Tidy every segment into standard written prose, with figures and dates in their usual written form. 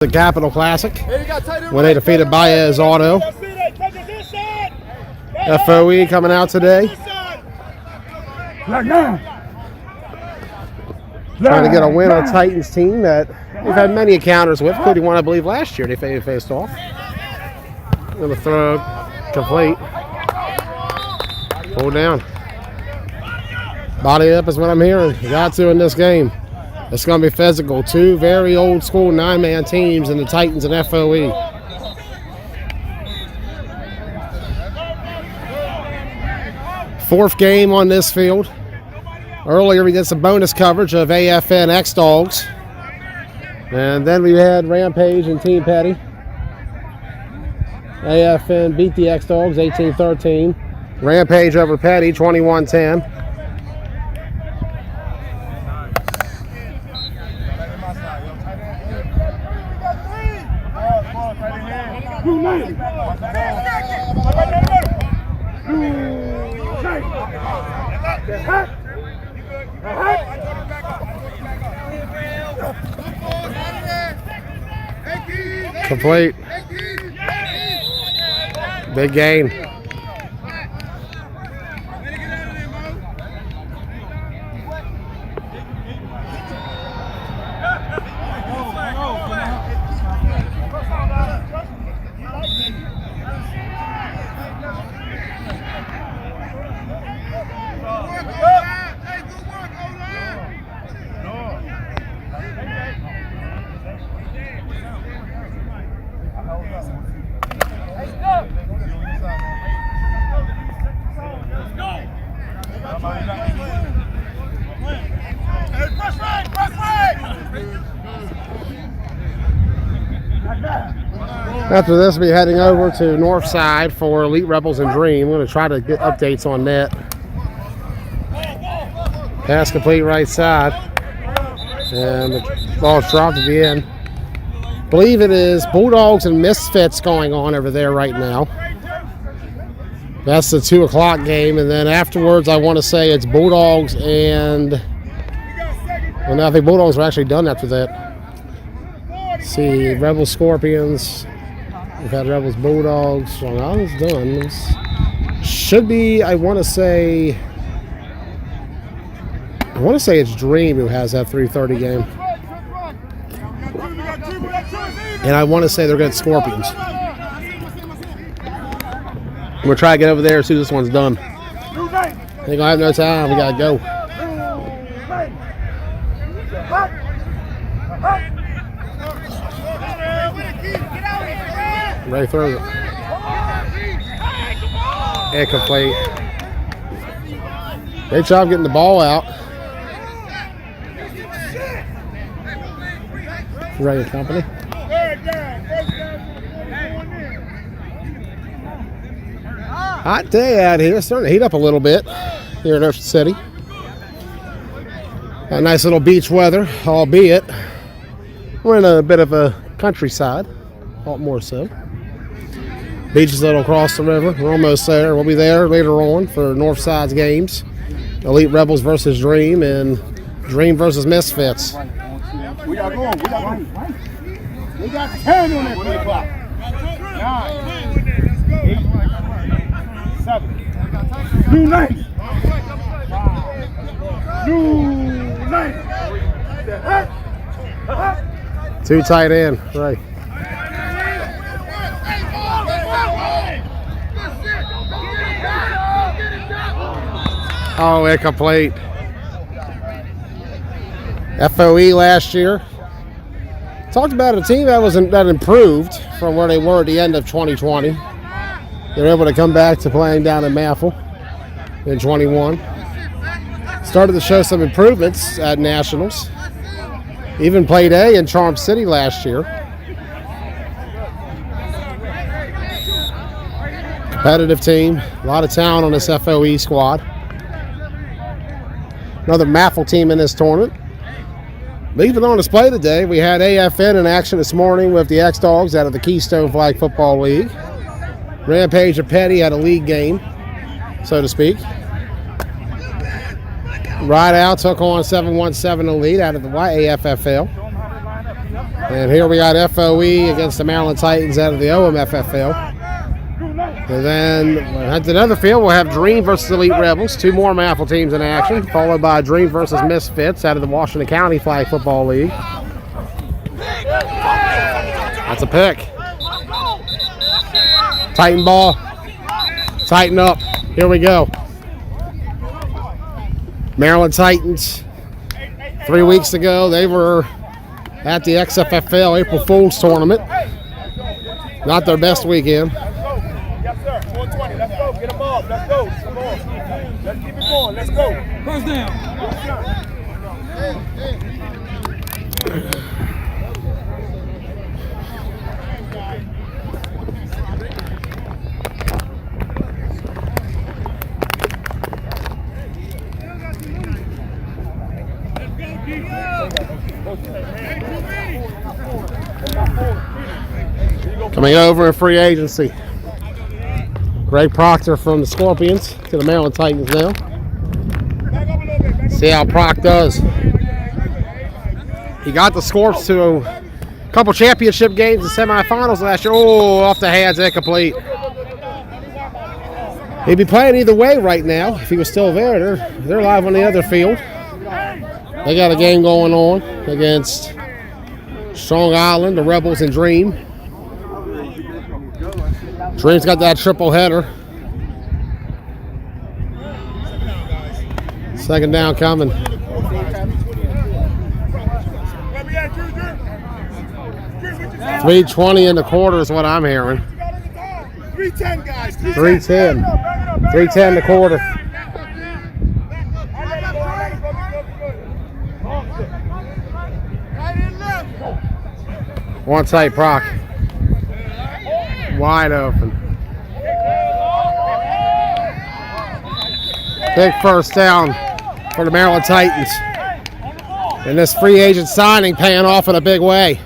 The Capital Classic when they defeated Baez Auto. FOE coming out today. Trying to get a win on a Titans team that we've had many encounters with, including one I believe last year they faced off. Gonna throw complete. Pull down. Body up is what I'm hearing. Got to in this game. It's going to be physical. Two very old school 9-man teams in the Titans and FOE. Fourth game on this field. Earlier we did some bonus coverage of AFN X-Dogs. And then we had Rampage and Team Petty. AFN beat the X-Dogs 18-13. Rampage over Petty 21-10. Complete. Big gain. After this, we'll be heading over to Northside for Elite Rebels and Dream. I'm going to try to get updates on that. Pass complete right side. And the ball's dropped at the end. I believe it is Bulldogs and Misfits going on over there right now. That's the 2 o'clock game. And then afterwards, I want to say it's Bulldogs and... Well, no, I think Bulldogs are actually done after that. Let's see, Rebels Scorpions. We've had Rebels Bulldogs. So now it's done. This should be, I want to say it's Dream who has that 3:30 game. And I want to say they're going to Scorpions. We'll try to get over there as soon as this one's done. Ain't gonna have no time. We gotta go. Ray throws it. Incomplete. Great job getting the ball out. Ray and company. Hot day out here. Starting to heat up a little bit here in Ocean City. Got nice little beach weather, albeit we're in a bit of a countryside, a lot more so. Beach is a little across the river. We're almost there. We'll be there later on for Northside's games. Elite Rebels versus Dream and Dream versus Misfits. We got going. We got 10 on that 3 o'clock. 9, 8, 7. New night. 2 tight end, right. Oh, incomplete. FOE last year. Talked about a team that improved from where they were at the end of 2020. They were able to come back to playing down in Maffle in 21. Started to show some improvements at Nationals. Even played A in Charm City last year. Competitive team. A lot of talent on this FOE squad. Another Maffle team in this tournament. Leaving on display today, we had AFN in action this morning with the X-Dogs out of the Keystone Flag Football League. Rampage and Petty had a league game, so to speak. Ride Out took on 717 Elite out of the AFFL. And here we got FOE against the Maryland Titans out of the OMFFL. And then at another field, we'll have Dream versus Elite Rebels. 2 more Maffle teams in action, followed by Dream versus Misfits out of the Washington County Flag Football League. That's a pick. Tighten ball. Tighten up. Here we go. Maryland Titans. 3 weeks ago, they were at the XFFL April Fool's Tournament. Not their best weekend. Yes, sir. 420. Let's go. Get them off. Let's go. Come on. Let's keep it going. Let's go. First down. Coming over in free agency, Greg Proctor from the Scorpions to the Maryland Titans now. See how Proc does. He got the Scorps to a couple championship games and semifinals last year. Oh, off the hands, incomplete. He'd be playing either way right now if he was still there. They're live on the other field. They got a game going on against Strong Island, the Rebels, and Dream. Dream's got that triple header. Second down coming. 3:20 in the quarter is what I'm hearing. 310, guys. 3:10. 3:10 the quarter. One tight Proc. Wide open. Big first down for the Maryland Titans. And this free agent signing paying off in a big way.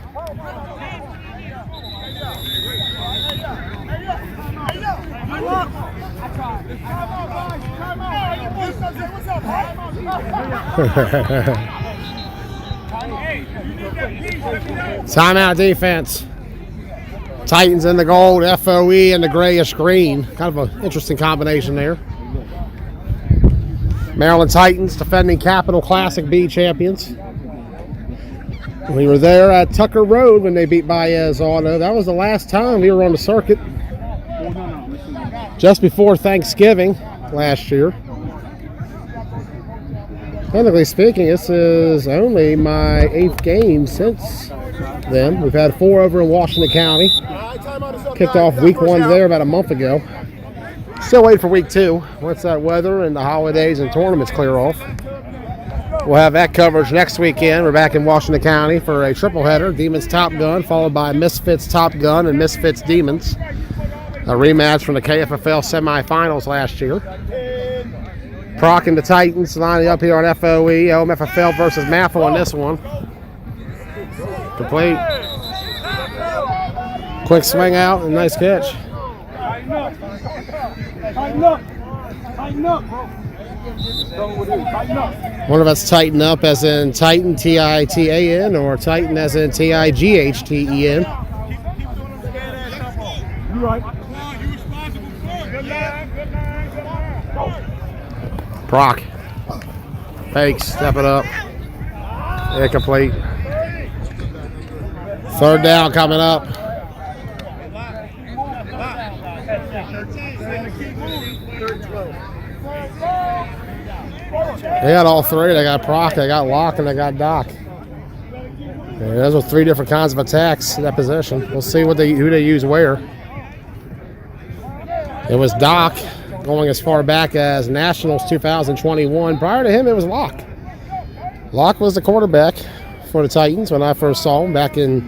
Timeout defense. Titans in the gold, FOE in the grayish green. Kind of an interesting combination there. Maryland Titans defending Capital Classic B champions. We were there at Tucker Road when they beat Baez Auto. That was the last time we were on the circuit. Just before Thanksgiving last year. Technically speaking, this is only my 8th game since then. We've had 4 over in Washington County. Kicked off week 1 there about a month ago. Still waiting for week 2. Once that weather and the holidays and tournaments clear off, we'll have that coverage next weekend. We're back in Washington County for a triple header. Demons Top Gun, followed by Misfits Top Gun and Misfits Demons. A rematch from the KFFL semifinals last year. Proc and the Titans lining up here on FOE. OMFFL versus Maffle on this one. Complete. Quick swing out and nice catch. Tighten up. Tighten up. Tighten up, bro. Tighten up. Wonder if that's tighten up as in Titan, Titan, or Titan as in Tighten. You right. Proc. Fake, step it up. Incomplete. Third down coming up. They got all 3. They got Proc, they got Locke, and they got Doc. And those are 3 different kinds of attacks in that position. We'll see who they use where. It was Doc going as far back as Nationals 2021. Prior to him, it was Locke. Locke was the quarterback for the Titans when I first saw him back in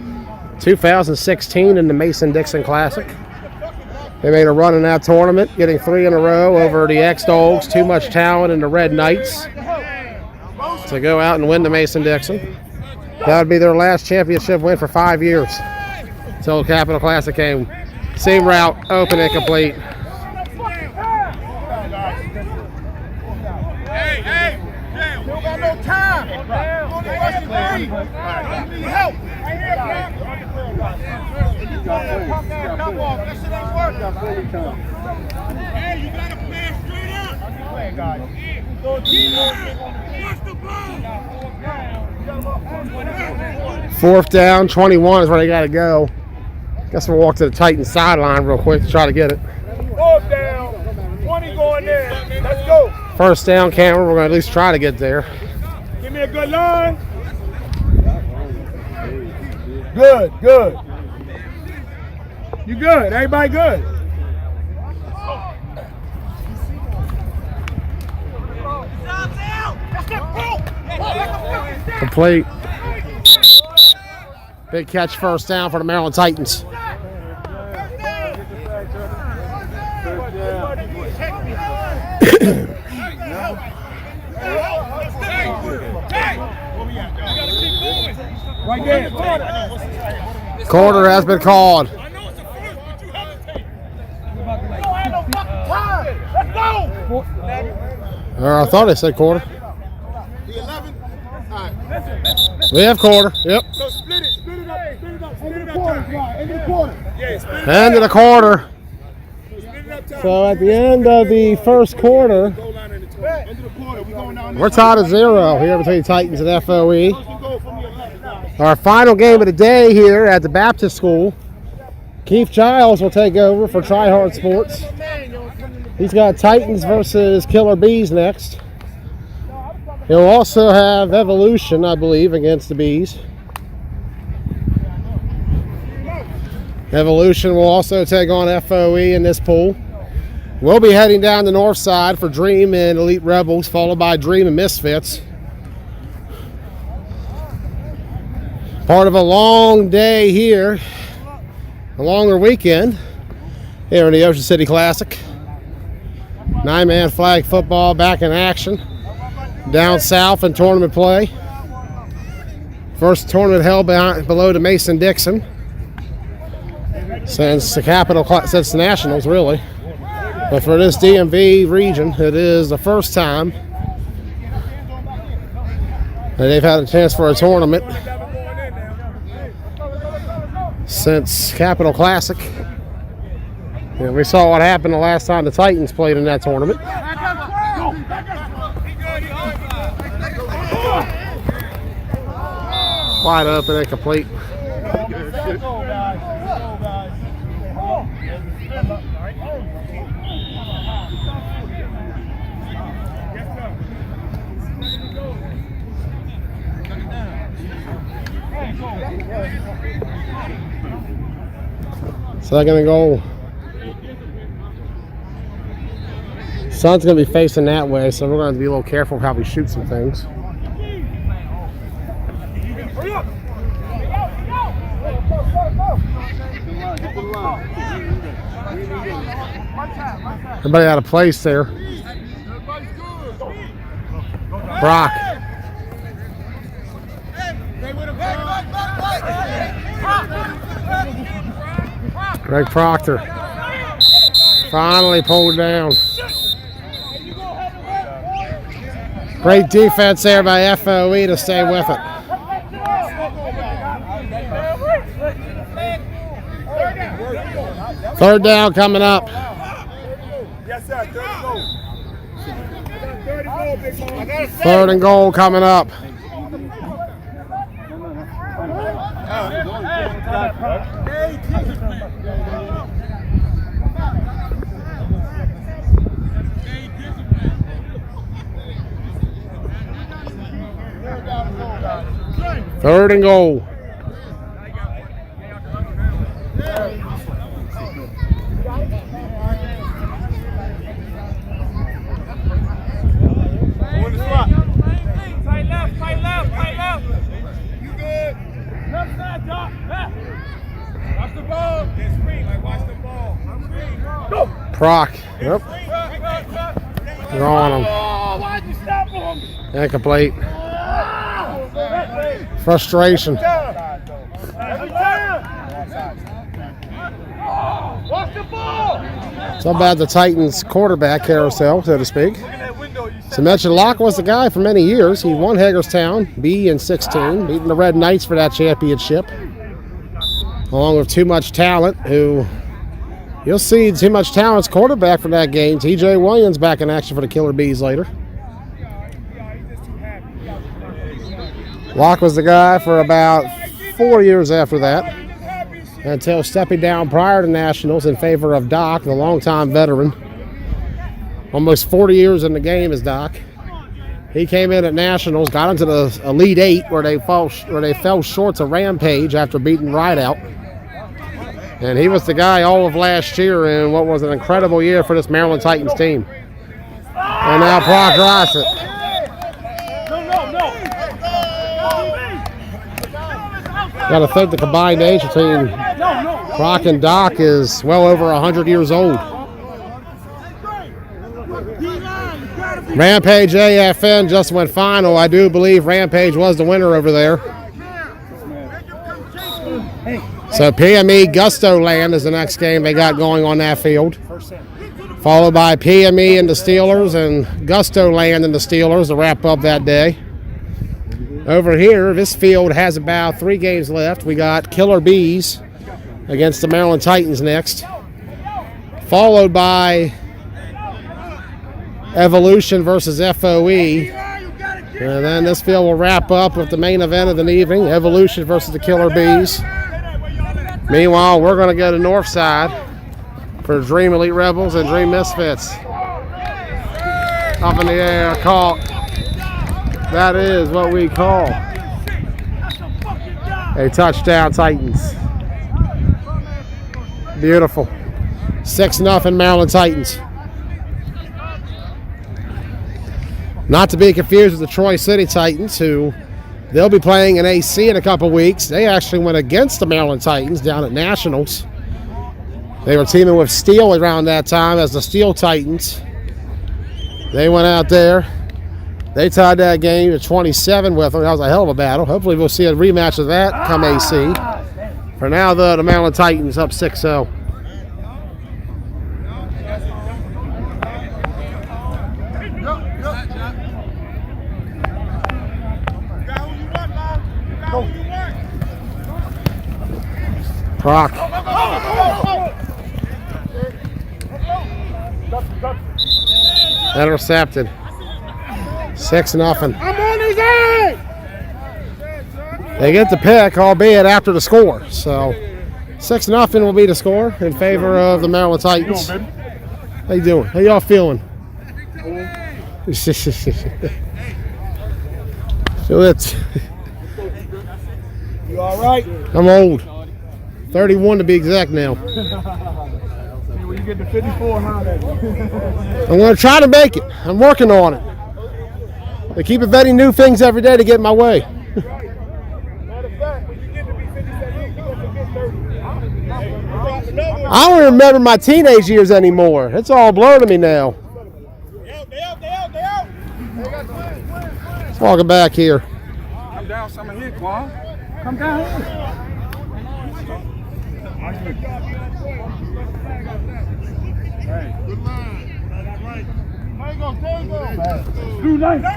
2016 in the Mason-Dixon Classic. They made a run in that tournament, getting 3 in a row over the X-Dogs, Too Much Talent, and the Red Knights to go out and win the Mason-Dixon. That would be their last championship win for 5 years until the Capital Classic came. Same route, open and complete. Still got no time. Need help. Come on, that shit ain't working. Hey, you gotta play straight up. Play, guys. Fourth down, 21 is where they got to go. Guess we'll walk to the Titans sideline real quick to try to get it. Fourth down, 20 going there. Let's go. First down, Cameron. We're going to at least try to get there. Give me a good line. Good, good. You good? Everybody good? Complete. Big catch, first down for the Maryland Titans. Right there. Quarter has been called. Let's go. I thought they said quarter. The 11. We have quarter. Yep. So split it up, End of the quarter. Yeah, split it up. End of the quarter. Split it up time. So at the end of the first quarter, Goal line in the 20. End of the quarter, we going down. we're tied at 0 here between Titans and FOE. First and goal from the 11 guys. Our final game of the day here at the Baptist School. Keith Giles will take over for Try Hard Sports. He's got Titans versus Killer Bees next. He'll also have Evolution, I believe, against the Bees. Evolution will also take on FOE in this pool. We'll be heading down the north side for Dream and Elite Rebels, followed by Dream and Misfits. Part of a long day here, a longer weekend here in the Ocean City Classic. 9-man flag football back in action down south in tournament play. First tournament held below the Mason-Dixon since the Nationals, really. But for this DMV region, it is the first time that they've had a chance for a tournament since Capital Classic. And we saw what happened the last time the Titans played in that tournament. Wide open and complete. Second and goal. Sun's going to be facing that way, so we're going to be a little careful how we shoot some things. Everybody out of place there. Brock. Greg Proctor finally pulled down. Great defense there by FOE to stay with it. Third down coming up. Yes, sir. Third and goal coming up. Third and goal. You good? Left side, Doc. Watch the ball. Watch the ball. Go. Proc. Yep. They're on him. Oh, why'd you stop him? Incomplete. Frustration. Watch the ball. So bad the Titans quarterback carousel, so to speak. Look at that window. You To mention, Locke was the guy for many years. He won Hagerstown B in 16, beating the Red Knights for that championship, along with Too Much Talent, who you'll see Too Much Talent's quarterback for that game. TJ Williams back in action for the Killer Bees later. Locke was the guy for about 4 years after that, until stepping down prior to Nationals in favor of Doc, the longtime veteran. Almost 40 years in the game as Doc. He came in at Nationals, got into the Elite Eight where they fell short to Rampage after beating Rideout. And he was the guy all of last year in what was an incredible year for this Maryland Titans team. And now Brock Rossett. Got to think the combined age between Brock and Doc is well over 100 years old. Rampage AFN just went final. I do believe Rampage was the winner over there. So PME Gusto Land is the next game they got going on that field. Followed by PME and the Steelers and Gusto Land and the Steelers to wrap up that day. Over here, this field has about 3 games left. We got Killer Bees against the Maryland Titans next. Followed by Evolution versus FOE. And then this field will wrap up with the main event of the evening, Evolution versus the Killer Bees. Meanwhile, we're going to go to Northside for Dream Elite Rebels and Dream Misfits. Up in the air, caught. That is what we call a touchdown, Titans. Beautiful. 6-0 Maryland Titans. Not to be confused with the Troy City Titans, who they'll be playing in AC in a couple weeks. They actually went against the Maryland Titans down at Nationals. They were teaming with Steel around that time as the Steel Titans. They went out there. They tied that game at 27 with them. That was a hell of a battle. Hopefully we'll see a rematch of that come AC. For now, though, the Maryland Titans up 6-0. Brock. Intercepted. 6-0. They get the pick, albeit after the score. So 6-0 will be the score in favor of the Maryland Titans. How you doing? How y'all feeling? Feel it. You all right? I'm old. 31 to be exact now. When you get to 54, huh? I'm going to try to make it. I'm working on it. They keep inventing new things every day to get in my way. Matter of fact, when you get to be 57, you're going to forget 30. I don't remember my teenage years anymore. It's all blurred to me now. They out. Let's walk it back here. Come down some of here, Quan. Come down here. Good line. Blue 90.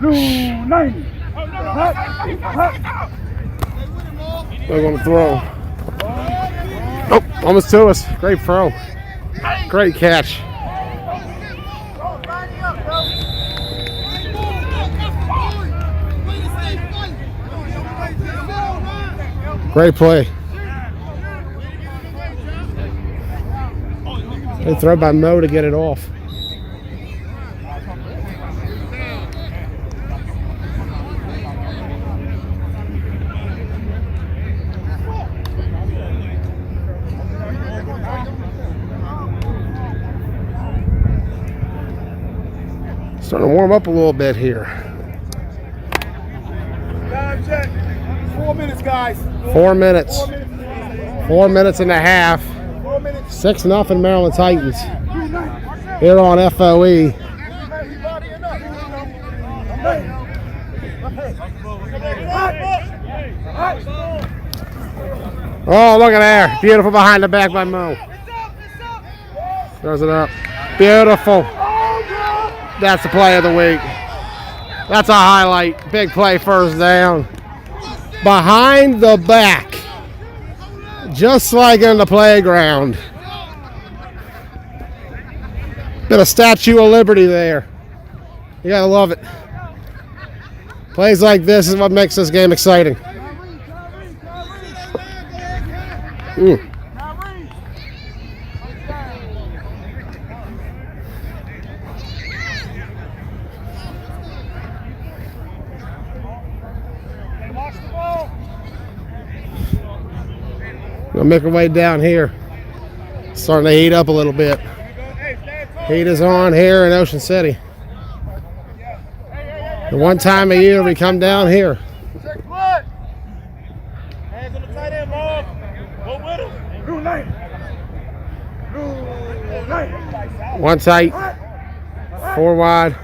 Blue 90. They're going to throw. Oh, almost to us. Great throw. Great catch. Great play. They throw by Mo to get it off. Starting to warm up a little bit here. Time check. 4 minutes, guys. 4 minutes. 4 minutes and a half. 4 minutes. 6-0 Maryland Titans. Here on FOE. Oh, look at there. Beautiful behind the back by Mo. Throws it up. Beautiful. That's the play of the week. That's a highlight. Big play, first down. Behind the back. Just like in the playground. Bit of Statue of Liberty there. You gotta love it. Plays like this is what makes this game exciting. We'll make our way down here. Starting to heat up a little bit. Heat is on here in Ocean City. The one time a year we come down here. Hands on the tight end, Bob. Go with him. One tight. 4 wide.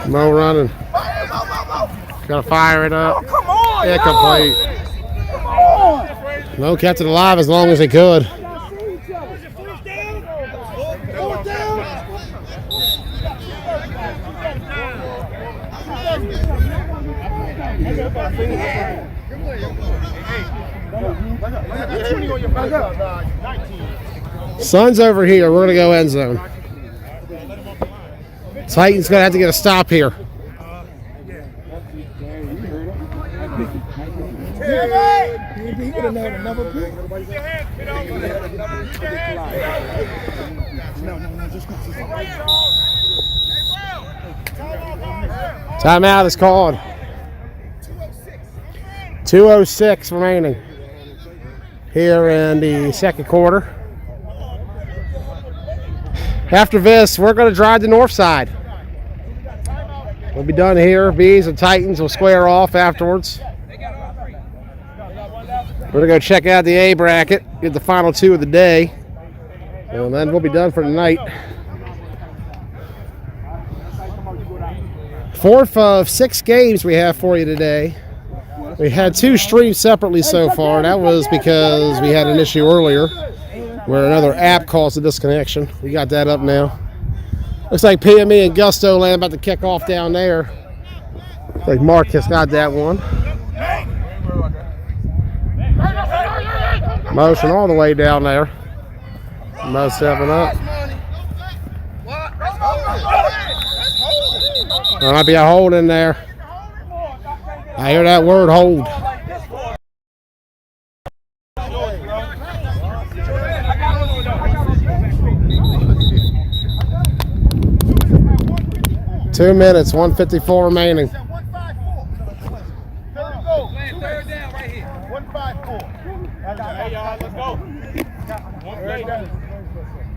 Mo running. Gotta fire it up. Come on, Incomplete. Mo kept it alive as long as he could. Sun's over here. We're going to go end zone. Titans going to have to get a stop here. Timeout is called. 2:06 remaining here in the second quarter. After this, we're going to drive the north side. We'll be done here. Bees and Titans will square off afterwards. We're going to go check out the A bracket, get the final 2 of the day, and then we'll be done for tonight. 4th of 6 games we have for you today. We had 2 streams separately so far. That was because we had an issue earlier where another app caused a disconnection. We got that up now. Looks like PME and Gusto Land about to kick off down there. Looks like Marcus got that one. Motion all the way down there. Mo 7 up. There might be a hold in there. I hear that word, hold. Two minutes, 1:54 remaining. Third down right here. 154. Hey, y'all, let's go. One play.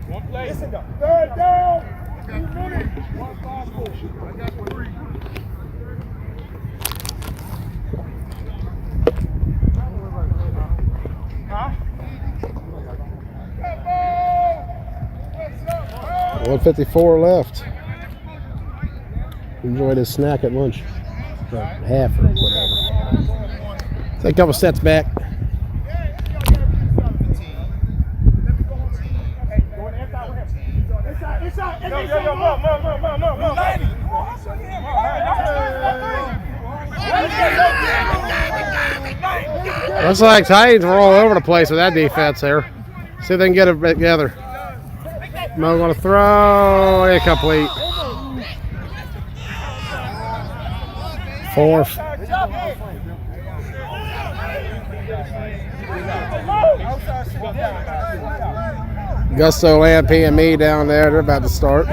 One play. Third down. 2 minutes. 154. I got 3. Huh? 1:54 left. Enjoyed his snack at lunch. Or half or whatever. Take a couple steps back. Looks like Titans were all over the place with that defense there. See if they can get it together. Mo going to throw. Incomplete. 4th. Gusto Land PME down there. They're about to start.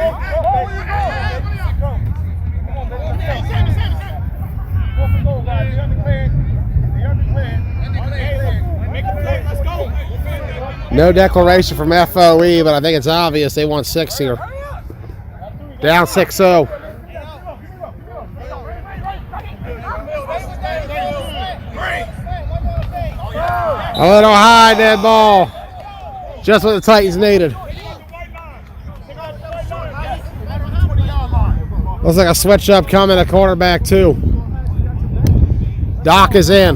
No declaration from FOE, but I think it's obvious they want 6 here. Down 6-0. A little high, dead ball. Just what the Titans needed. Looks like a switch up coming at quarterback too. Doc is in.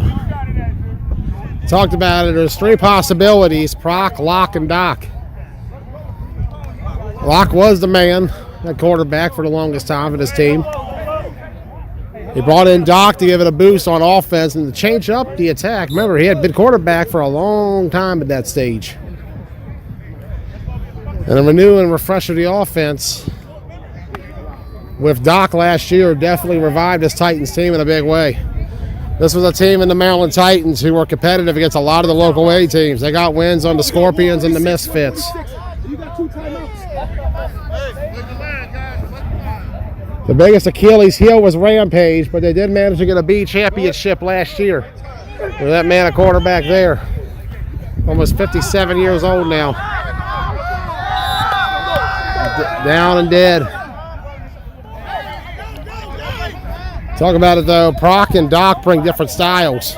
Talked about it. There's 3 possibilities: Proc, Lock, and Doc. Locke was the man at quarterback for the longest time for this team. He brought in Doc to give it a boost on offense and to change up the attack. Remember, he had been quarterback for a long time at that stage. And a renew and refresh of the offense with Doc last year definitely revived this Titans team in a big way. This was a team in the Maryland Titans who were competitive against a lot of the local A teams. They got wins on the Scorpions and the Misfits. The biggest Achilles heel was Rampage, but they did manage to get a B championship last year with that man at quarterback there. Almost 57 years old now. Down and dead. Talk about it though, Proc and Doc bring different styles.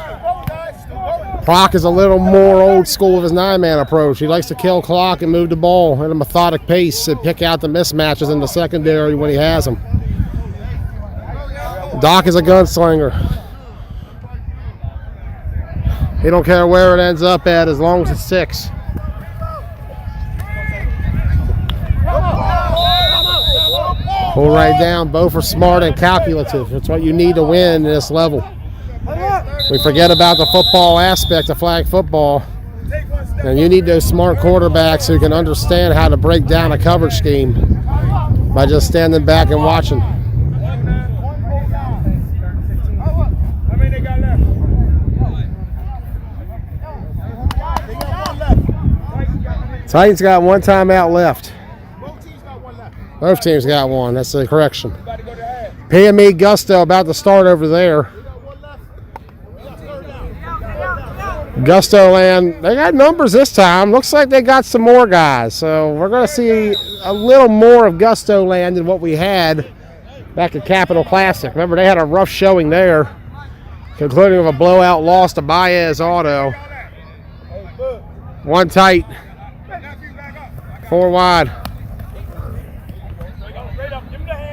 Proc is a little more old school with his 9-man approach. He likes to kill clock and move the ball at a methodic pace and pick out the mismatches in the secondary when he has them. Doc is a gunslinger. He don't care where it ends up at as long as it's 6. Pull right down. Both are smart and calculative. That's what you need to win in this level. We forget about the football aspect of flag football. And you need those smart quarterbacks who can understand how to break down a coverage scheme by just standing back and watching. Titans got one timeout left. Both teams got one. That's the correction. PME Gusto about to start over there. Gusto land, they got numbers this time. Looks like they got some more guys. So we're going to see a little more of Gusto land than what we had back at Capital Classic. Remember, they had a rough showing there, concluding with a blowout loss to Baez Auto. One tight, 4 wide.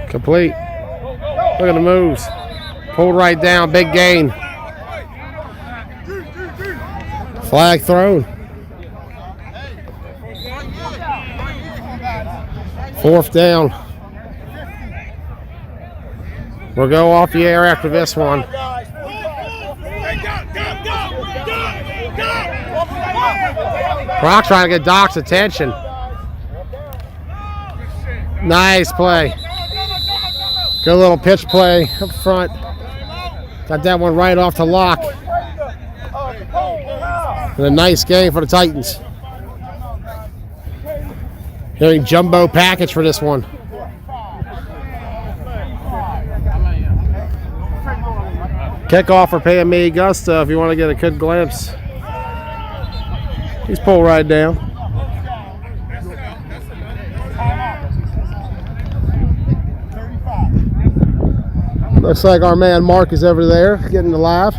Complete. Look at the moves. Pulled right down, big gain. Flag thrown. 4th down. We'll go off the air after this one. Brock trying to get Doc's attention. Nice play. Good little pitch play up front. Got that one right off to Locke. And a nice game for the Titans. Hearing jumbo package for this one. Kickoff for PME Gusto if you want to get a good glimpse. He's pulled right down. Looks like our man Mark is over there getting alive.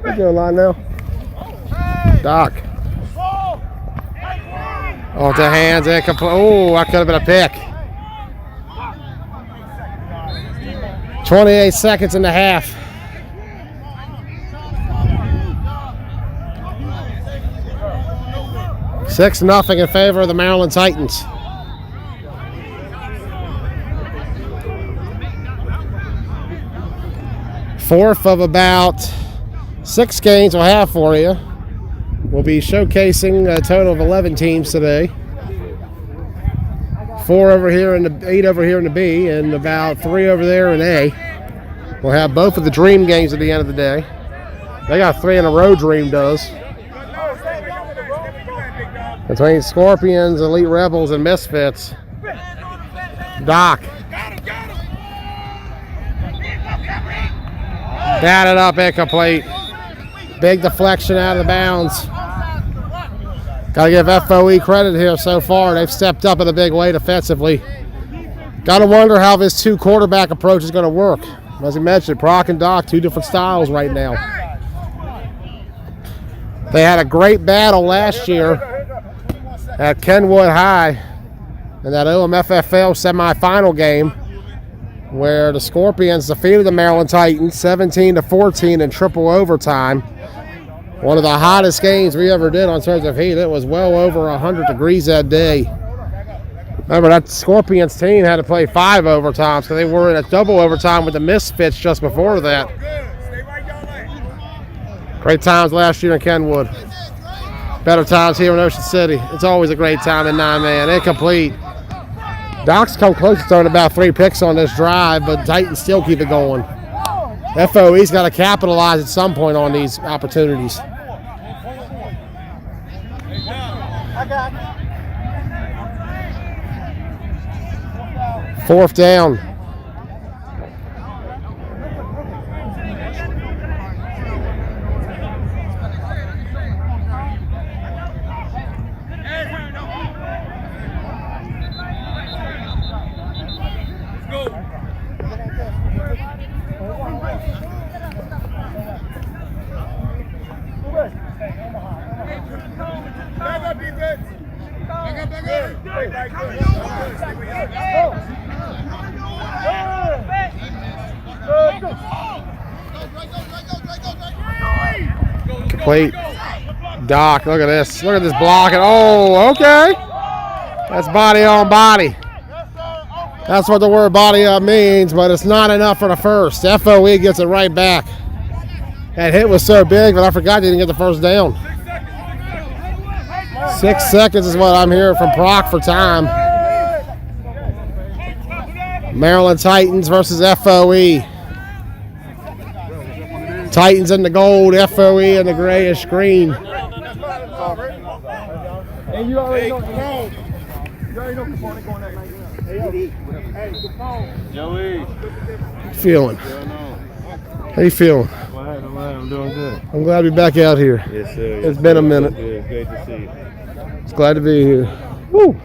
What's your line now? Doc. Off the hands and oh, that could have been a pick. 28 seconds in the half. Six nothing in favor of the Maryland Titans. Fourth of about 6 games we'll have for you. We'll be showcasing a total of 11 teams today. 4 over here and 8 over here in the B, and about 3 over there in A. We'll have both of the Dream games at the end of the day. They got 3 in a row, Dream does. Between Scorpions, Elite Rebels, and Misfits. Doc. Batted up, incomplete. Big deflection out of the bounds. Got to give FOE credit here so far. They've stepped up in a big way defensively. Got to wonder how this 2 quarterback approach is going to work. As I mentioned, Brock and Doc, two different styles right now. They had a great battle last year at Kenwood High in that OMFFL semifinal game where the Scorpions defeated the Maryland Titans 17-14 in triple overtime. One of the hottest games we ever did on terms of heat. It was well over 100 degrees that day. Remember, that Scorpions team had to play 5 overtimes because they were in a double overtime with the Misfits just before that. Great times last year in Kenwood. Better times here in Ocean City. It's always a great time in 9-man. Incomplete. Doc's come close to throwing about 3 picks on this drive, but Titans still keep it going. FOE's got to capitalize at some point on these opportunities. Fourth down. Complete. Doc, look at this. Look at this blocking. Oh, okay. That's body on body. That's what the word body up means, but it's not enough for the first. FOE gets it right back. That hit was so big, but I forgot they didn't get the first down. 6 seconds is what I'm hearing from Proc for time. Maryland Titans versus FOE. Titans in the gold, FOE in the grayish green. And you already know. You already know Capone going that night. Hey, Capone. Joey. How you feeling? How you feeling? I'm doing good. I'm glad to be back out here. Yes, sir. It's been a minute. Good. Great to see you. It's glad to be here. Woo!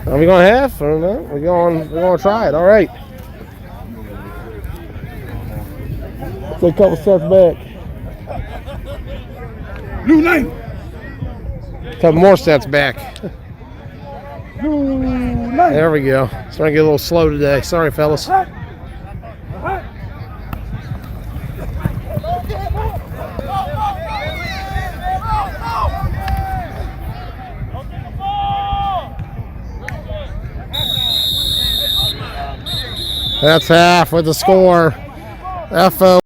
Are we going half? I don't know. We're going to try it. All right. Take a couple steps back. New name. Couple more steps back. New name. There we go. Starting to get a little slow today. Sorry, fellas. That's half with the score. FO.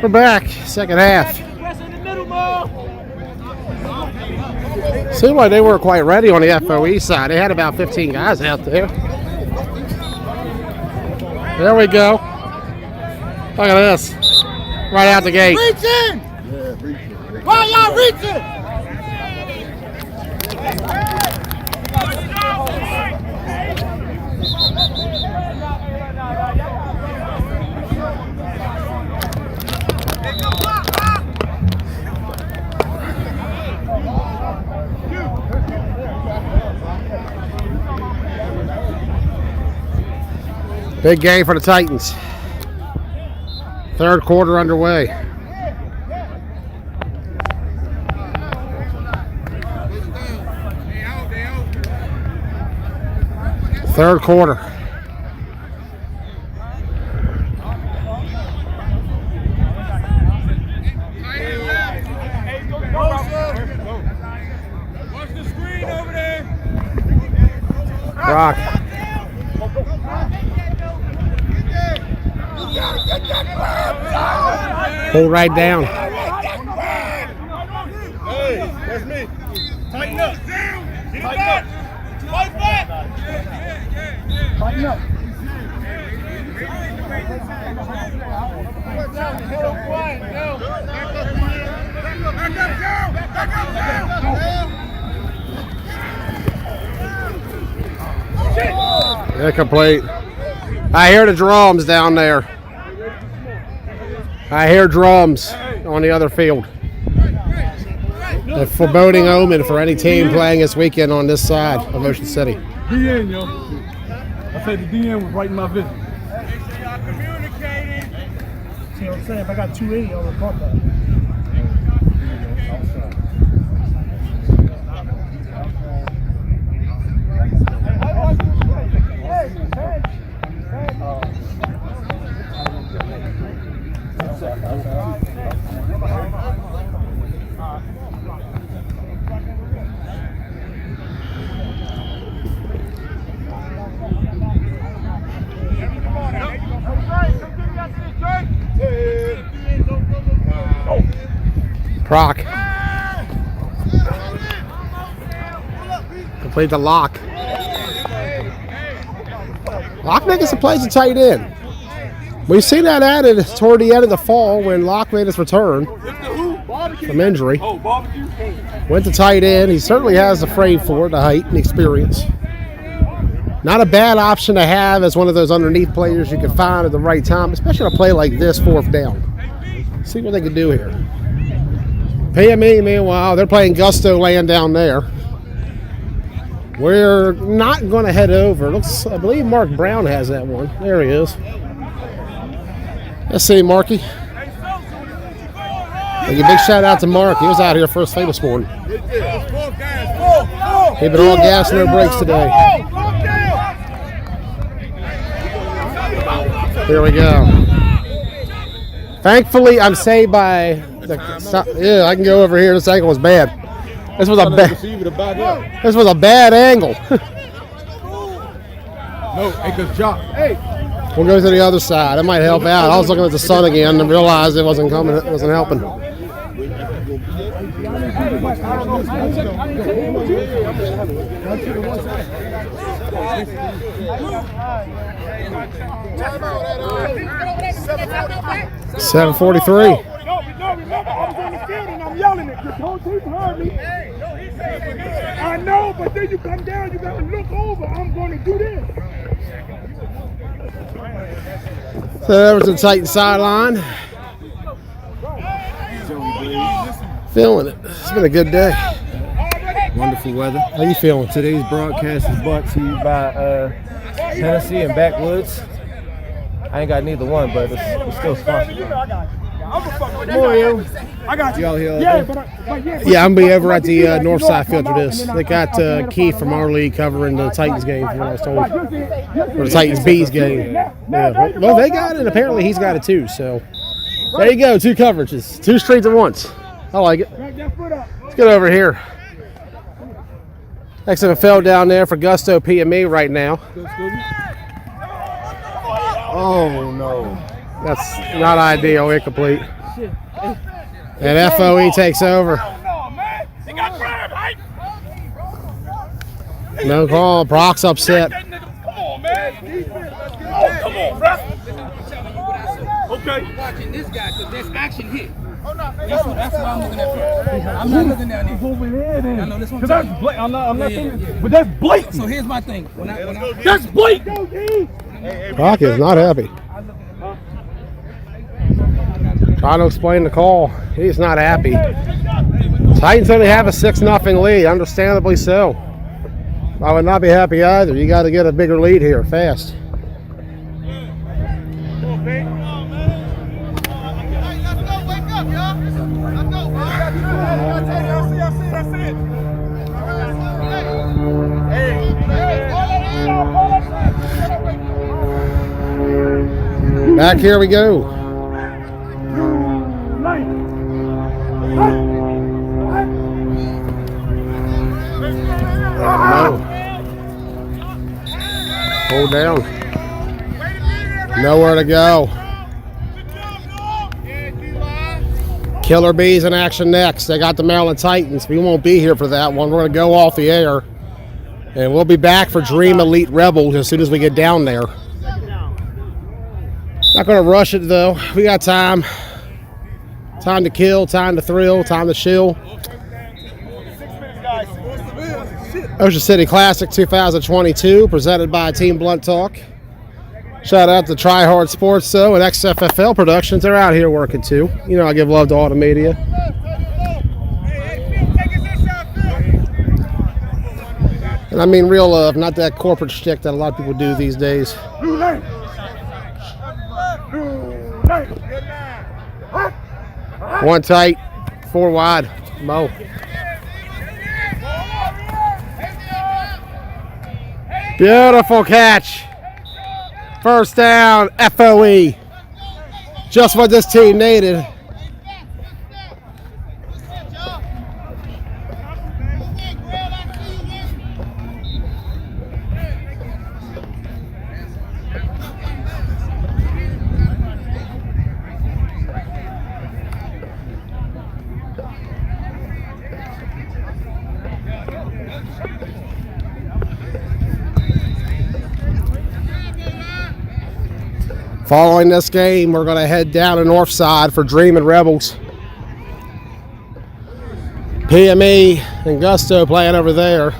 We're back. Second half. Seemed like they weren't quite ready on the FOE side. They had about 15 guys out there. There we go. Look at this. Right out the gate. Reaching! Why y'all reaching? Big game for the Titans. Third quarter underway. Third quarter. Watch the screen over there. Brock. Hold right down. Hey, that's me. Tighten up. Tighten up. Fight back. Tighten up. Incomplete. I hear the drums down there. I hear drums on the other field. A foreboding omen for any team playing this weekend on this side of Ocean City. He in, yo. say the DM was right in my vision. See what I'm saying? If I got 280, I'll report that. Proc. Complete the lock. Lock making some plays to tight end. We've seen that added toward the end of the fall when Lock made his return from injury. Went to tight end. He certainly has the frame for it, the height and experience. Not a bad option to have as one of those underneath players you can find at the right time, especially on a play like this, 4th down. See what they can do here. PME, meanwhile, they're playing Gusto laying down there. We're not going to head over. Looks, I believe Mark Brown has that one. There he is. Let's see, Marky. Make a big shout out to Mark. He was out here first thing this morning. They've been all gas, no brakes today. Here we go. Thankfully, I'm saved by the. Yeah, I can go over here. This angle was bad. This was a bad. This was a bad angle. No, hey, good job. Hey. We'll go to the other side. That might help out. I was looking at the sun again and realized it wasn't coming. It wasn't helping. $7:43. No, remember, I was on the field and I'm yelling it. The whole team heard me. I know, but then you come down, you got to look over. I'm going to do this. So Everton Titan sideline. Feeling it. It's been a good day. Wonderful weather. How you feeling? Today's broadcast is brought to you by Tennessee and Backwoods. I ain't got neither one, but it's still sponsored. I got you. Y'all here? Yeah, I'm gonna be over at the north side field for this. They got Keith from our league covering the Titans game from what I was told. Or the Titans Bees game. Yeah. Well, they got it. Apparently he's got it too. So there you go. 2 coverages. 2 streets at once. I like it. Let's get over here. XFL down there for Gusto PME right now. Oh no. That's not ideal. Incomplete. And FOE takes over. No call. Brock's upset. Come on, man. Come on, bro. Okay. Watching this guy because there's action here. That's what I'm looking at first. I'm not looking down there. Over there, then. I know this one. Because that's blatant. I'm not saying, but that's blatant. So here's my thing. That's blatant. Brock is not happy. Trying to explain the call. He's not happy. Titans only have a 6-0 lead, understandably so. I would not be happy either. You got to get a bigger lead here, fast. Back here we go. No. Hold down. Nowhere to go. Killer Bees in action next. They got the Maryland Titans. We won't be here for that one. We're going to go off the air. And we'll be back for Dream Elite Rebels as soon as we get down there. Not going to rush it, though. We got time. Time to kill, time to thrill, time to chill. Ocean City Classic 2022, presented by Team Blunt Talk. Shout out to Try Hard Sports, though, and XFFL Productions. They're out here working, too. You know I give love to all the media. And I mean real love, not that corporate shtick that a lot of people do these days. Blue lane. Blue lane. One tight, 4 wide. Mo. Beautiful catch. First down, FOE. Just what this team needed. Following this game, we're going to head down to Northside for Dreamin' Rebels. PME and Gusto playing over there.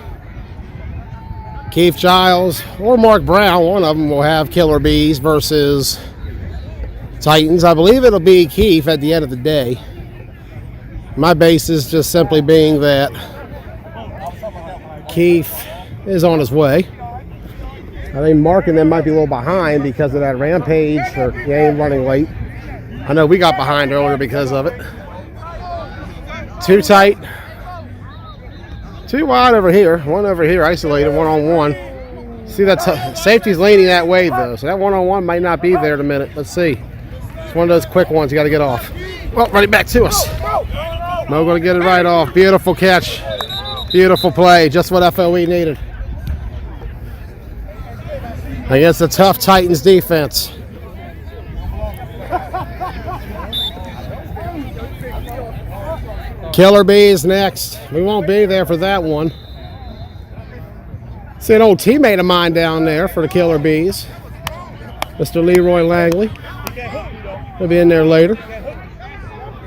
Keith Giles or Mark Brown, one of them will have Killer Bees versus Titans. I believe it'll be Keith at the end of the day. My basis just simply being that Keith is on his way. I think Mark and them might be a little behind because of that Rampage or game running late. I know we got behind earlier because of it. Too tight. 2 wide over here. 1 over here, isolated, 1-on-1. See, that safety's leaning that way, though. So that 1-on-1 might not be there in a minute. Let's see. It's one of those quick ones you got to get off. Well, run it back to us. Mo going to get it right off. Beautiful catch. Beautiful play. Just what FOE needed. Against the tough Titans defense. Killer Bees next. We won't be there for that one. See an old teammate of mine down there for the Killer Bees. Mr. Leroy Langley. He'll be in there later.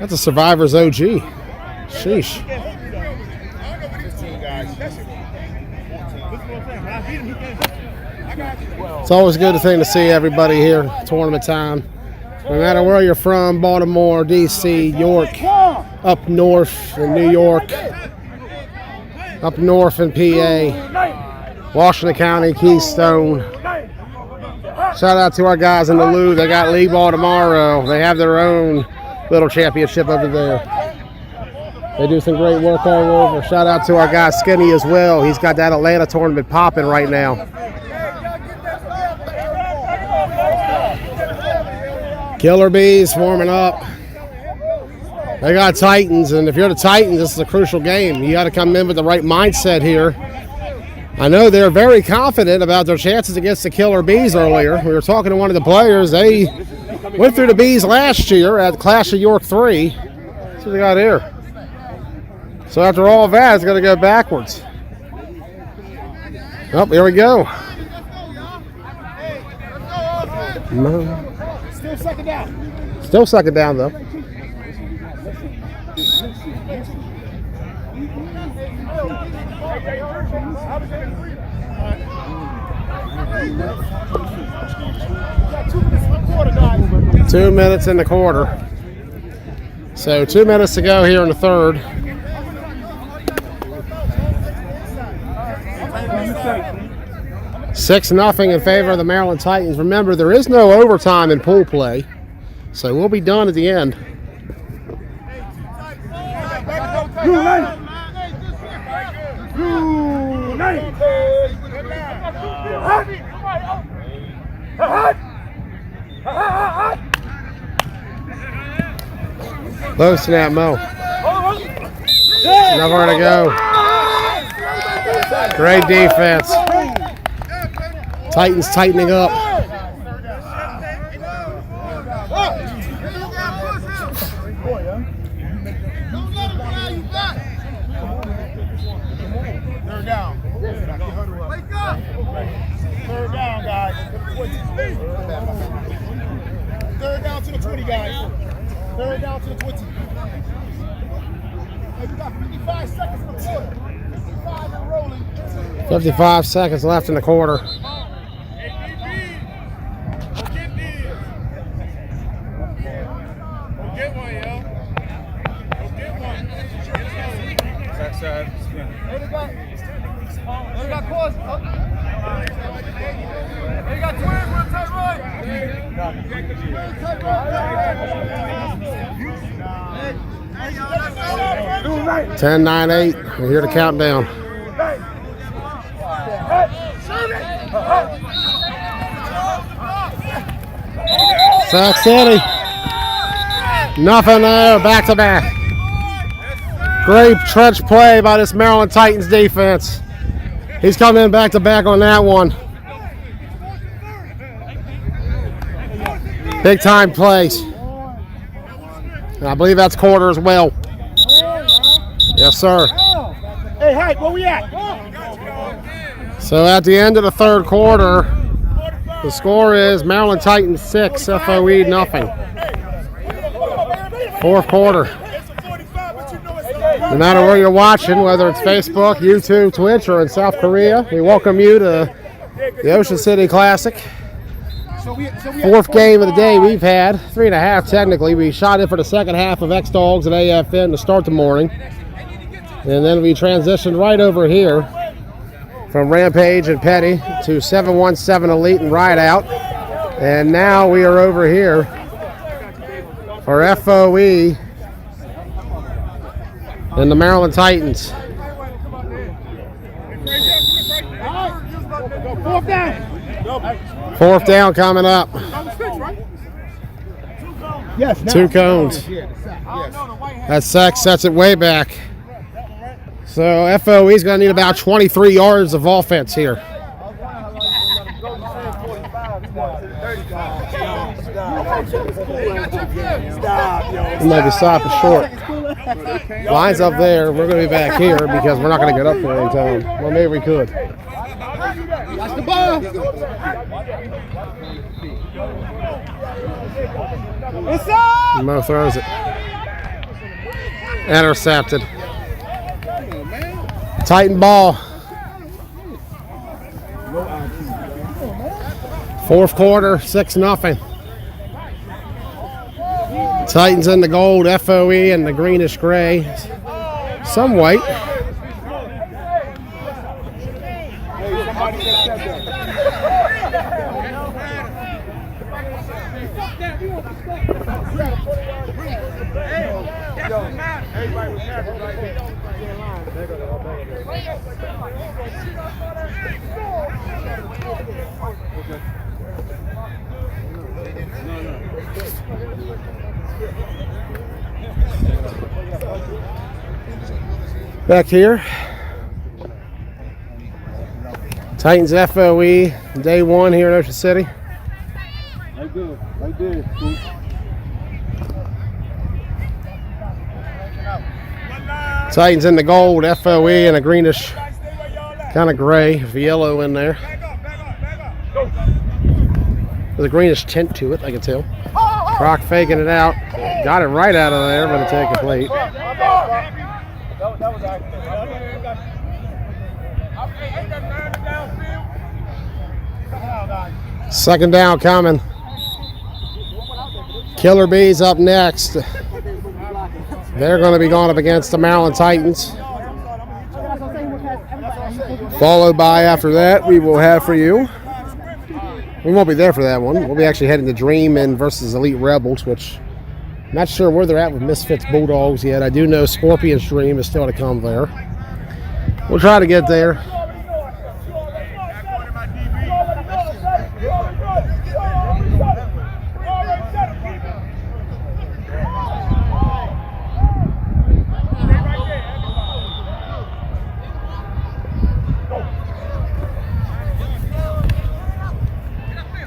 That's a Survivor's OG. Sheesh. It's always a good thing to see everybody here tournament time. No matter where you're from, Baltimore, D.C., York, up north in New York, up north in PA, Washington County, Keystone. Shout out to our guys in the Lou. They got league ball tomorrow. They have their own little championship over there. They do some great work all over. Shout out to our guy Skinny as well. He's got that Atlanta tournament popping right now. Killer Bees warming up. They got Titans, and if you're the Titans, this is a crucial game. You got to come in with the right mindset here. I know they're very confident about their chances against the Killer Bees earlier. We were talking to one of the players. They went through the Bees last year at Clash of York 3. That's what they got here. So after all that, it's going to go backwards. Oh, here we go. No. Still second down, though. Two minutes in the quarter. So 2 minutes to go here in the third. Six 0 in favor of the Maryland Titans. Remember, there is no overtime in pool play, so we'll be done at the end. Low snap, Mo. Nowhere to go. Great defense. Titans tightening up. Third down. Wake up. Third down, guys. Third down to the 20, guys. Third down to the 20. Hey, we got 55 seconds in the quarter. 55 and rolling. 55 seconds left in the quarter. got 10, 9, 8. We're here to count down. Sac City. Nothing there. Back to back. Great trench play by this Maryland Titans defense. He's coming in back to back on that one. Big time plays. And I believe that's quarter as well. Yes, sir. Hey, Hype, where we at? So at the end of the third quarter, the score is Maryland Titans 6, FOE nothing. Fourth quarter. No matter where you're watching, whether it's Facebook, YouTube, Twitch, or in South Korea, we welcome you to the Ocean City Classic. Fourth game of the day we've had, 3.5 technically. We shot in for the second half of X-Dogs and AFN to start the morning. And then we transitioned right over here from Rampage and Petty to 717 Elite and Ride Out. And now we are over here for FOE and the Maryland Titans. Fourth down coming up. Yes, 2 cones. That Sac sets it way back. So FOE is going to need about 23 yards of offense here. We might be stopping short. Line's up there. We're going to be back here because we're not going to get up there in time. Well, maybe we could. Watch the ball. Mo throws it. Intercepted. Titan ball. Fourth quarter, 6-0. Titans in the gold, FOE and the greenish gray. Some white. Back here, Titans FOE, day one here in Ocean City. Right there, right there. Titans in the gold, FOE, and a greenish, kind of gray, with yellow in there. There's a greenish tint to it, I can tell. Croc faking it out. Got it right out of there, but it's incomplete. Second down coming. Killer Bees up next. They're going to be going up against the Maryland Titans. Followed by, after that, we will have for you. We won't be there for that one. We'll be actually heading to Dream versus Elite Rebels, which I'm not sure where they're at with Misfits Bulldogs yet. I do know Scorpion's Dream is still to come there. We'll try to get there.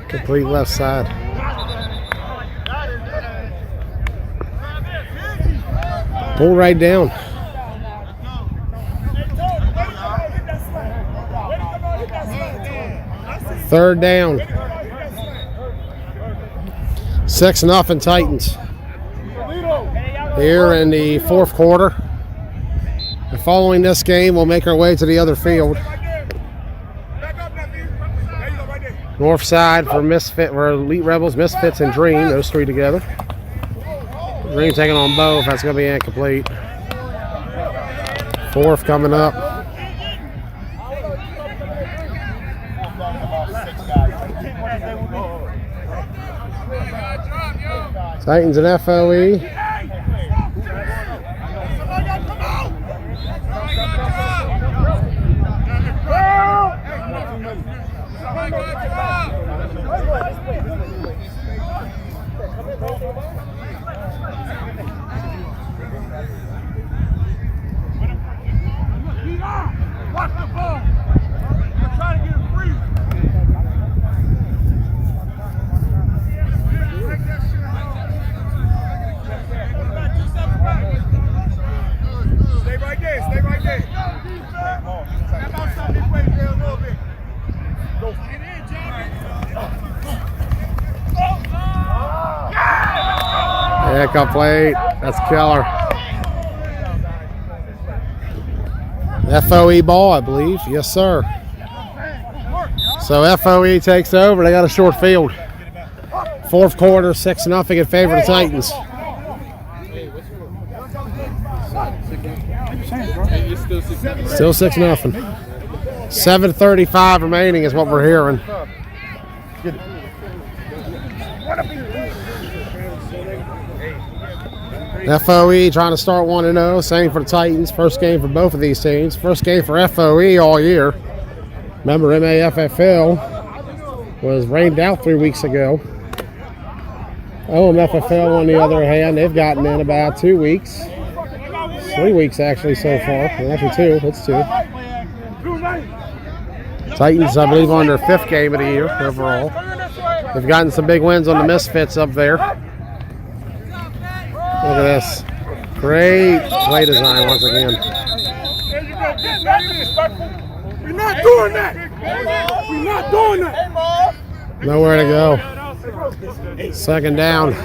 Complete left side. Pull right down. Third down. 6-0 Titans. Here in the fourth quarter. And following this game, we'll make our way to the other field. North side for Elite Rebels, Misfits, and Dream. Those three together. Dream taking on both. That's going to be incomplete. Fourth coming up. Titans and FOE. Watch the ball. You're trying to get it free. Stay right there. Stay right there. Step outside this way there a little bit. Go. Get in, Johnny. Yeah, complete. That's killer. FOE ball, I believe. Yes, sir. So FOE takes over. They got a short field. Fourth quarter, 6-0 in favor of the Titans. Still 6-0. 7:35 remaining is what we're hearing. FOE trying to start 1-0. Same for the Titans. First game for both of these teams. First game for FOE all year. Remember, MAFFL was rained out 3 weeks ago. OMFFL, on the other hand, they've gotten in about 2 weeks. 3 weeks, actually, so far. Well, actually, 2. It's 2. Titans, I believe, on their 5th game of the year overall. They've gotten some big wins on the Misfits up there. Look at this. Great play design once again. We're not doing that. We're not doing that. Nowhere to go. Second down.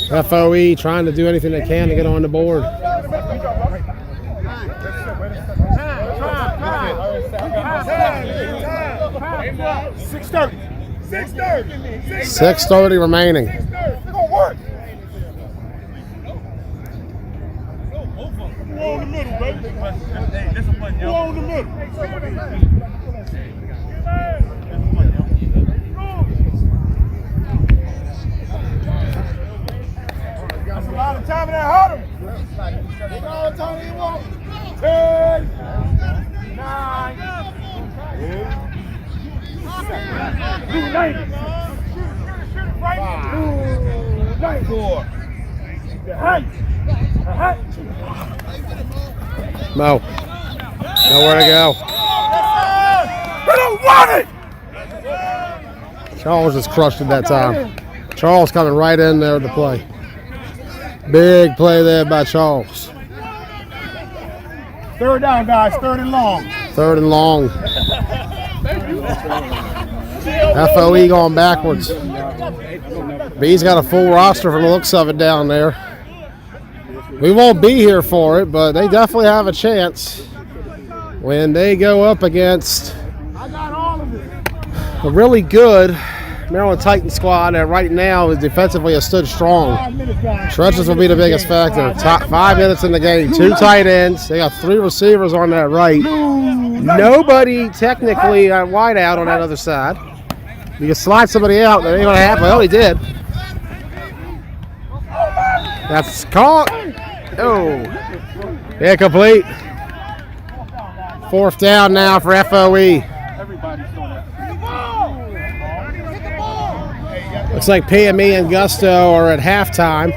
FOE trying to do anything they can to get on the board. 6:30. 6:30 remaining. It's gonna work. Who in the middle, baby? Who in the middle? That's a lot of time in that huddle. That's all the time you want. 10, 9, 8, 7, 4. Mo. Nowhere to go. We don't want it! Charles just crushed it that time. Charles coming right in there to play. Big play there by Charles. Third down, guys. Third and long. Third and long. FOE going backwards. B's got a full roster from the looks of it down there. We won't be here for it, but they definitely have a chance when they go up against a really good Maryland Titans squad that right now is defensively has stood strong. Trenches will be the biggest factor. 5 minutes in the game, 2 tight ends. They got 3 receivers on that right. Nobody technically wide out on that other side. You can slide somebody out. That ain't gonna happen. Well, he did. That's caught. Oh, yeah, complete. 4th down now for FOE. Looks like PME and Gusto are at halftime.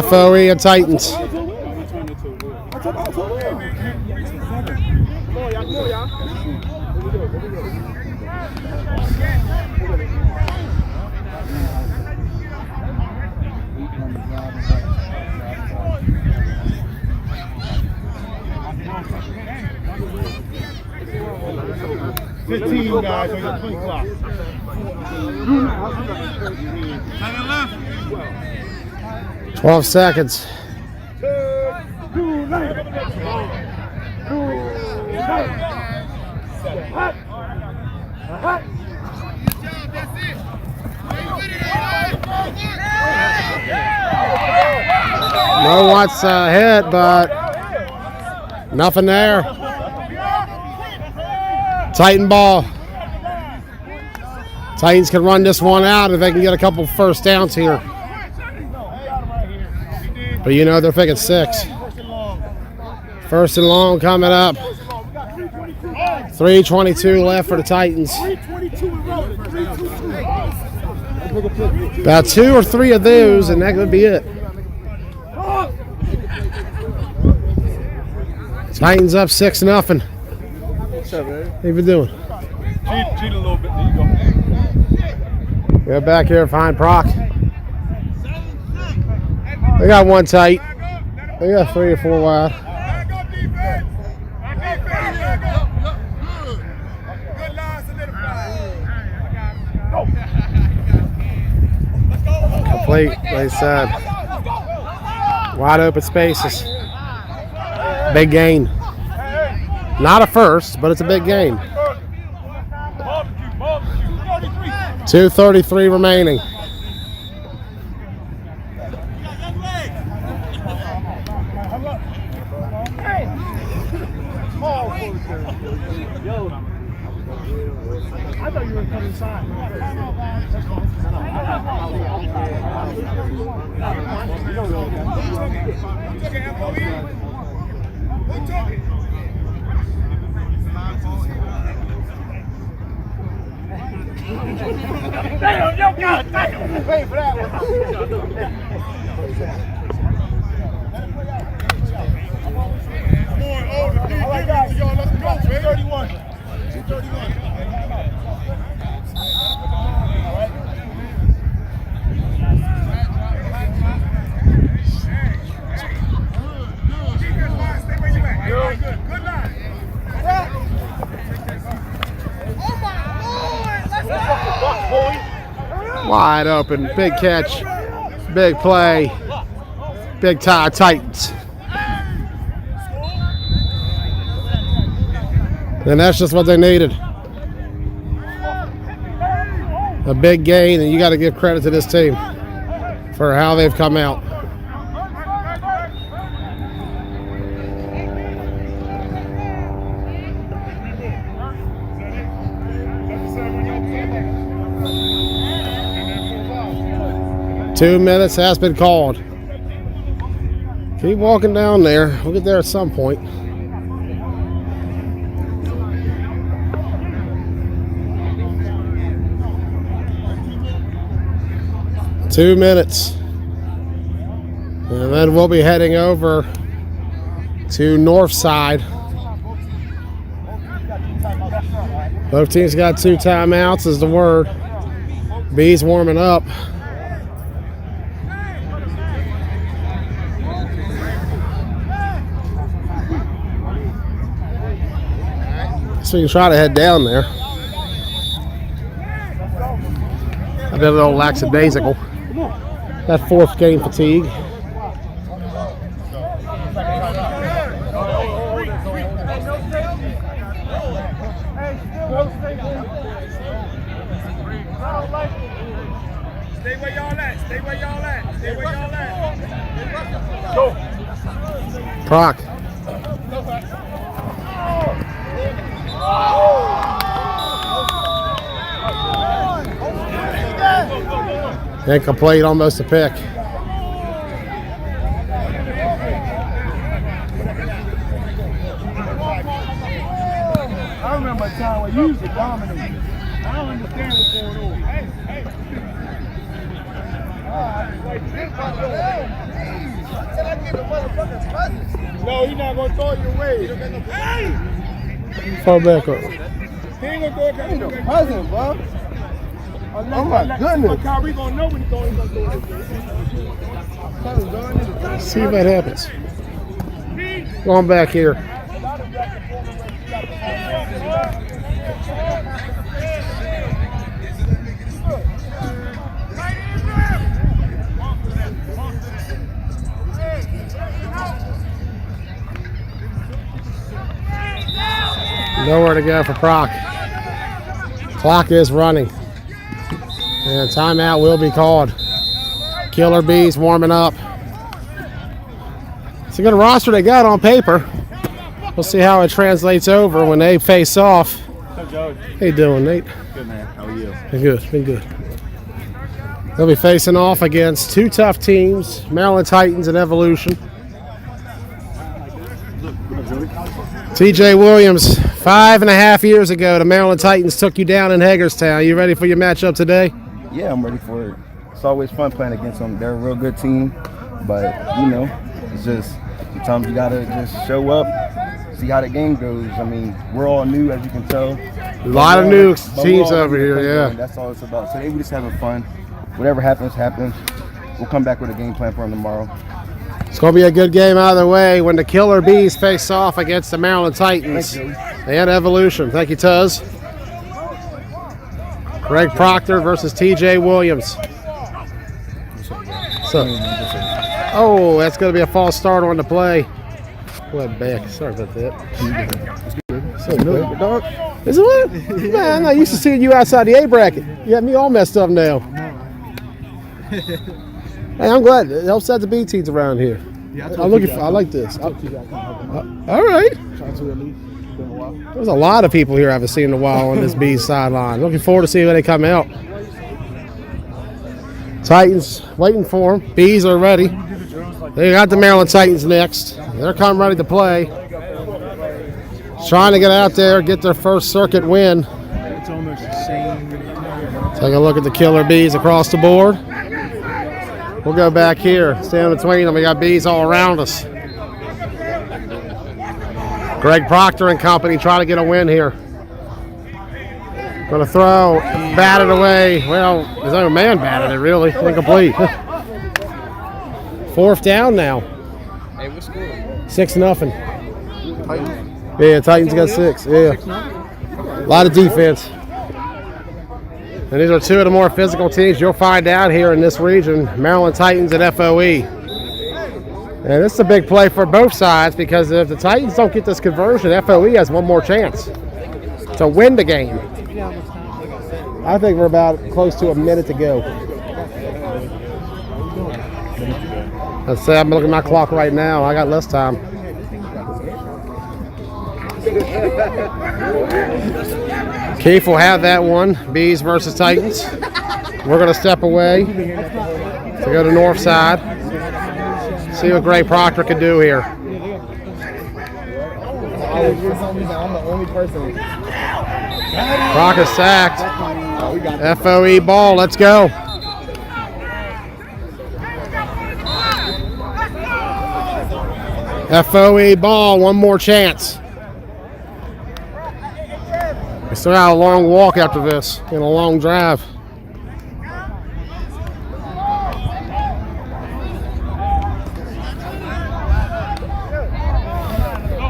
FOE and Titans. 15 guys on your play clock. 12 seconds. Mo wants a hit, but nothing there. Titan ball. Titans can run this one out if they can get a couple first downs here. But you know they're thinking 6. First and long coming up. 3:22 left for the Titans. About 2 or 3 of those, and that could be it. Titans up 6-0. What's up, man? How you been doing? Cheat a little bit. There you go. Get back here, find Proc. They got one tight. They got 3 or 4 wide. Back up defense. Back up. Good line solidified. Complete, they said. Wide open spaces. Big gain. Not a first, but it's a big gain. 2:33 remaining. I thought you were coming inside. Damn, yo, God damn. Wait for that one. More older, y'all. Let's go. 231. 231. Wide open, big catch, big play, big tie, Titans. And that's just what they needed. A big gain, and you got to give credit to this team for how they've come out. Two minutes has been called. Keep walking down there. We'll get there at some point. Two minutes. And then we'll be heading over to North Side. Both teams got 2 timeouts is the word. B's warming up. So you can try to head down there. I've been a little lackadaisical. That 4th game fatigue. Stay where y'all at. Stay where y'all at. Stay where y'all at. Go. Proc. Incomplete, almost a pick. I remember a time where you used to dominate. I don't understand what's going on. No, he's not going to throw you away. Fall back up. He ain't going to throw it down. Cousin, bro. Oh my goodness. Kyrie going to know when he's going to throw it. See if that happens. Going back here. Nowhere to go for Proc. Clock is running. And timeout will be called. Killer Bees warming up. It's a good roster they got on paper. We'll see how it translates over when they face off George. How you doing, Nate? Good, man. How are you? Been good. Been good. They'll be facing off against two tough teams, Maryland Titans and Evolution. TJ Williams, 5.5 years ago, the Maryland Titans took you down in Hagerstown. You ready for your matchup today? Yeah, I'm ready for it. It's always fun playing against them. They're a real good team, but you know, it's just sometimes you gotta just show up, see how the game goes. I mean, we're all new, as you can tell. A lot of new teams over here, yeah. That's all it's about. So we're just having fun. Whatever happens, happens. We'll come back with a game plan for them tomorrow. It's going to be a good game either way when the Killer Bees face off against the Maryland Titans and Evolution. Thank you, Tuz. Greg Proctor versus TJ Williams. So, oh, that's going to be a false start on the play. Went back. Sorry about that. So good, dog. Is it what? Man, I'm not used to seeing you outside the A bracket. You got me all messed up now. Hey, I'm glad. It helps out the B teams around here. Yeah, I'm looking for. I like this. All right. There's a lot of people here I haven't seen in a while on this B sideline. Looking forward to seeing when they come out. Titans waiting for them. Bees are ready. They got the Maryland Titans next. They're coming ready to play. Trying to get out there, get their first circuit win. It's almost the same. Take a look at the Killer Bees across the board. We'll go back here, stand between them. We got bees all around us. Greg Proctor and company trying to get a win here. Going to throw, batted away. Well, his own man batted it, really. Incomplete. 4th down now. Hey, what score? 6-0. Yeah, Titans got 6. Yeah. A lot of defense. And these are two of the more physical teams you'll find out here in this region, Maryland Titans and FOE. And this is a big play for both sides because if the Titans don't get this conversion, FOE has one more chance to win the game. I think we're about close to a minute to go. Let's say I'm looking at my clock right now. I got less time. Keith will have that one. Bees versus Titans. We're going to step away to go to north side. See what Greg Proctor can do here. Proctor sacked. FOE ball. Let's go. FOE ball. One more chance. We still got a long walk after this and a long drive.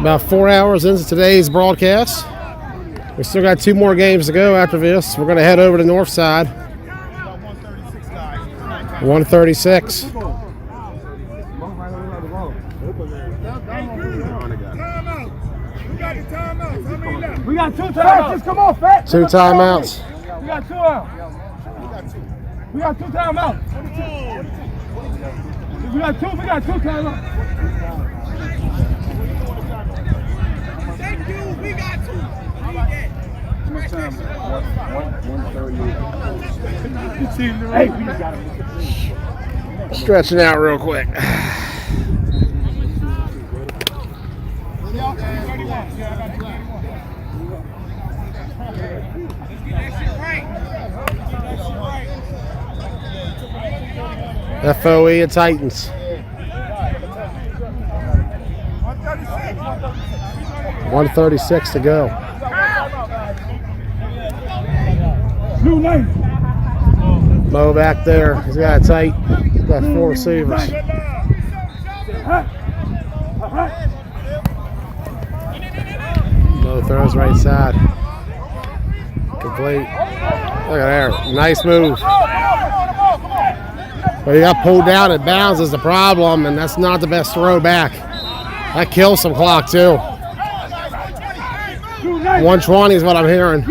About 4 hours into today's broadcast. We still got 2 more games to go after this. We're going to head over to north side. 136. We got 2 timeouts. Just come on, Fat. 2 timeouts. We got 2 out. We got 2 timeouts. We got 2 timeouts. Thank you. We got 2. Hey, we got him. Stretching out real quick. FOE and Titans. 136 to go. New name. Mo back there. He's got it tight. He's got 4 receivers. Mo throws right side. Complete. Look at there. Nice move. But he got pulled down at bounds is the problem, and that's not the best throw back. That kills some clock too. 120 is what I'm hearing.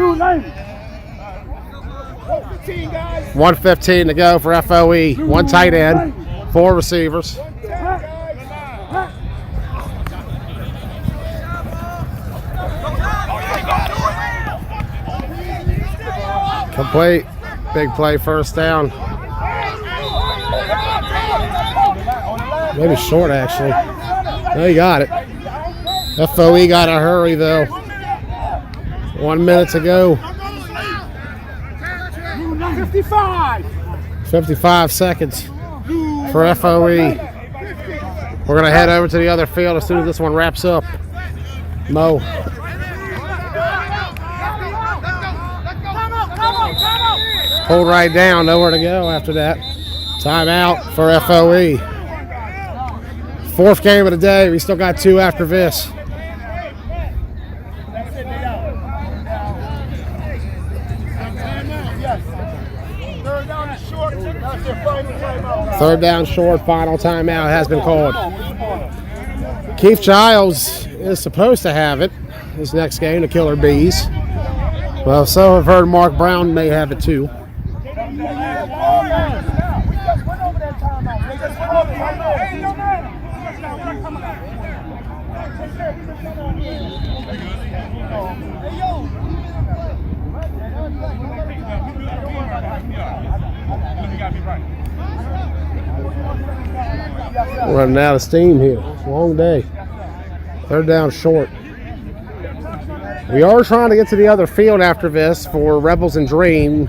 1:15 to go for FOE. 1 tight end, 4 receivers. Complete. Big play, first down. Maybe short, actually. No, he got it. FOE got to hurry, though. 1 minute to go. 55 seconds for FOE. We're going to head over to the other field as soon as this one wraps up. Mo. Hold right down, nowhere to go after that. Timeout for FOE. Fourth game of the day. We still got 2 after this. Third down short, final timeout has been called. Keith Giles is supposed to have it this next game, the Killer Bees. Well, so I've heard Mark Brown may have it too. We're running out of steam here. Long day. Third down short. We are trying to get to the other field after this for Rebels and Dream.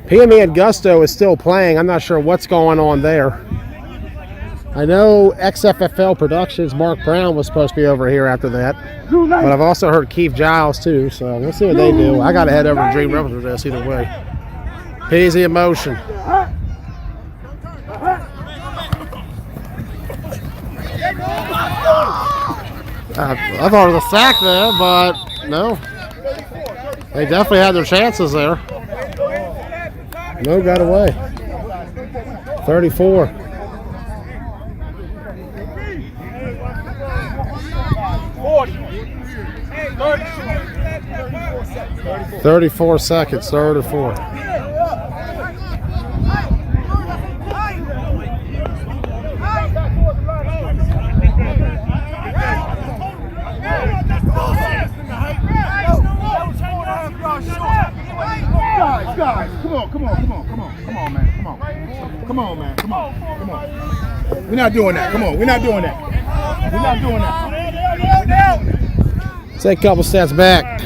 PME and Gusto is still playing. I'm not sure what's going on there. I know XFFL Productions, Mark Brown was supposed to be over here after that. But I've also heard Keith Giles too, so we'll see what they do. I got to head over to Dream Rebels with this either way. Peasy in motion. I thought it was a sack there, but no. They definitely had their chances there. No, got away. 34. 34 seconds, third or fourth. Guys, come on, man. We're not doing that. We're not doing that. Take a couple steps back.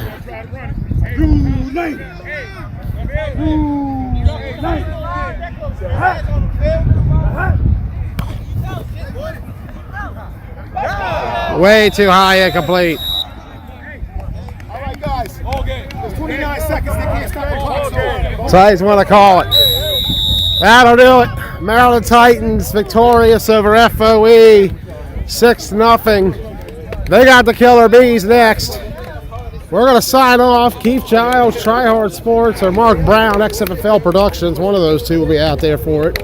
Way too high, incomplete. All right, guys. There's 29 seconds. They can't stop the clock. Titans want to call it. That'll do it. Maryland Titans victorious over FOE, 6-0. They got the Killer Bees next. We're going to sign off. Keith Giles, Tryhard Sports, or Mark Brown, XFFL Productions. One of those two will be out there for it.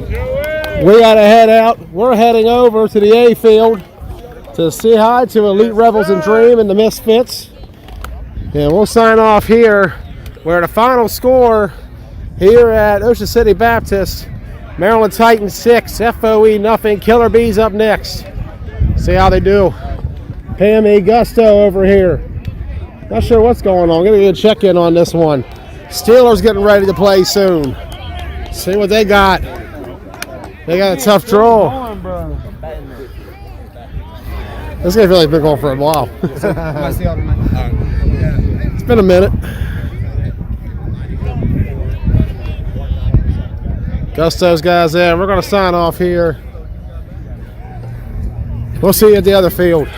We got to head out. We're heading over to the A field to say hi to Elite Rebels and Dream and the Misfits. And we'll sign off here where the final score here at Ocean City Baptist, Maryland Titans 6, FOE nothing. Killer Bees up next. See how they do. PME Gusto over here. Not sure what's going on. Gonna get a check in on this one. Steelers getting ready to play soon. See what they got. They got a tough draw. This game really been going for a while. It's been a minute. Gusto's guys there. We're going to sign off here. We'll see you at the other field.